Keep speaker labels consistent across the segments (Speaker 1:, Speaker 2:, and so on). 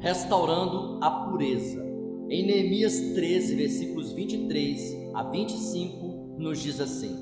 Speaker 1: restaurando a pureza. Em Neemias 13, versículos 23 a 25, nos diz assim: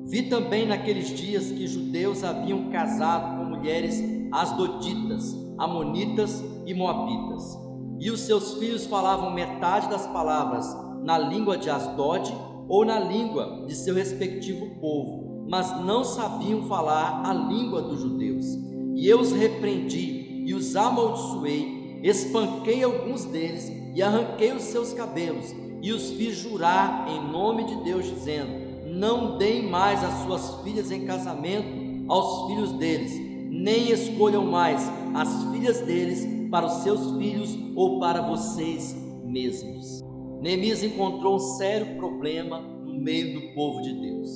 Speaker 1: Vi também naqueles dias que judeus haviam casado com mulheres asdoditas, amonitas e moabitas, e os seus filhos falavam metade das palavras na língua de Asdod ou na língua de seu respectivo povo, mas não sabiam falar a língua dos judeus. E eu os repreendi e os amaldiçoei, espanquei alguns deles e arranquei os seus cabelos, e os fiz jurar em nome de Deus, dizendo: não deem mais as suas filhas em casamento aos filhos deles, nem escolham mais as filhas deles para os seus filhos ou para vocês mesmos. Neemias encontrou um sério problema no meio do povo de Deus.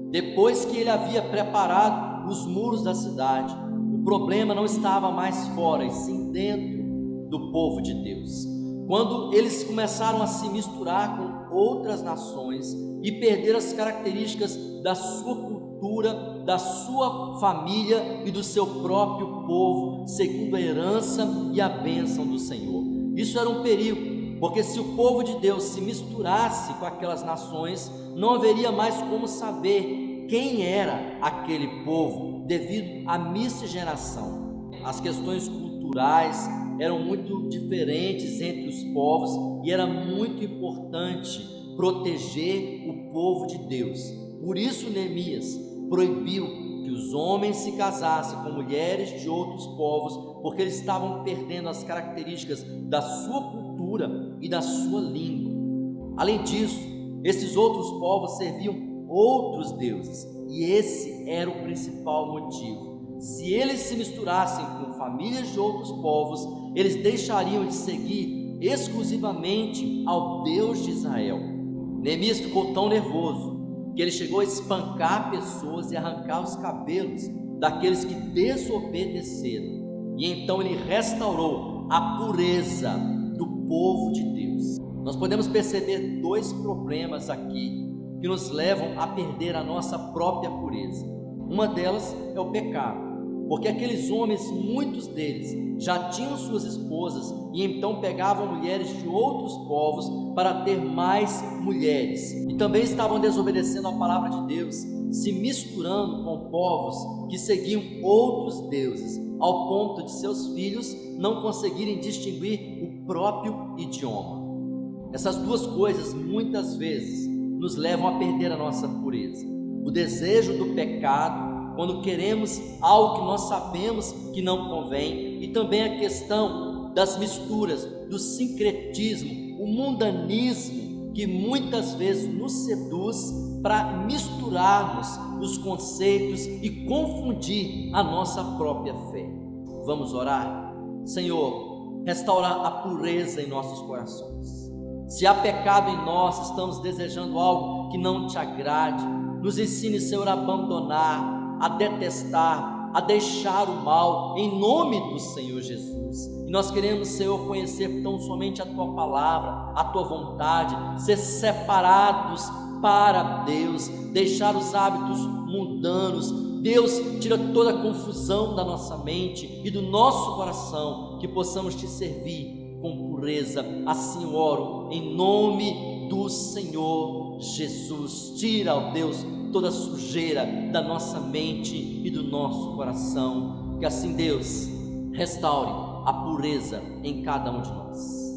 Speaker 1: Depois que ele havia preparado os muros da cidade, o problema não estava mais fora, e sim dentro do povo de Deus. Quando eles começaram a se misturar com outras nações e perder as características da sua cultura, da sua família e do seu próprio povo, segundo a herança e a bênção do Senhor. Isso era um perigo, porque se o povo de Deus se misturasse com aquelas nações, não haveria mais como saber quem era aquele povo, devido à miscigenação. As questões culturais eram muito diferentes entre os povos e era muito importante proteger o povo de Deus. Por isso Neemias proibiu que os homens se casassem com mulheres de outros povos, porque eles estavam perdendo as características da sua cultura e da sua língua. Além disso, esses outros povos serviam outros deuses, e esse era o principal motivo. Se eles se misturassem com famílias de outros povos, eles deixariam de seguir exclusivamente ao Deus de Israel. Neemias ficou tão nervoso que ele chegou a espancar pessoas e arrancar os cabelos daqueles que desobedeceram. E então ele restaurou a pureza do povo de Deus. Nós podemos perceber dois problemas aqui que nos levam a perder a nossa própria pureza. Uma delas é o pecado, porque aqueles homens, muitos deles, já tinham suas esposas e então pegavam mulheres de outros povos para ter mais mulheres, e também estavam desobedecendo a palavra de Deus, se misturando com povos que seguiam outros deuses, ao ponto de seus filhos não conseguirem distinguir o próprio idioma. Essas duas coisas muitas vezes nos levam a perder a nossa pureza. O desejo do pecado, quando queremos algo que nós sabemos que não convém, e também a questão das misturas, do sincretismo, o mundanismo, que muitas vezes nos seduz para misturarmos os conceitos e confundir a nossa própria fé. Vamos orar? Senhor, restaurar a pureza em nossos corações. Se há pecado em nós, estamos desejando algo que não te agrade, nos ensine, Senhor, a abandonar, a detestar, a deixar o mal, em nome do Senhor Jesus. E nós queremos, Senhor, conhecer tão somente a Tua palavra, a Tua vontade, ser separados para Deus, deixar os hábitos mundanos. Deus, tira toda a confusão da nossa mente e do nosso coração, que possamos Te servir com pureza. Assim eu oro, em nome do Senhor Jesus. Tira, ó Deus, toda a sujeira da nossa mente e do nosso coração. Que assim, Deus, restaure a pureza em cada um de nós.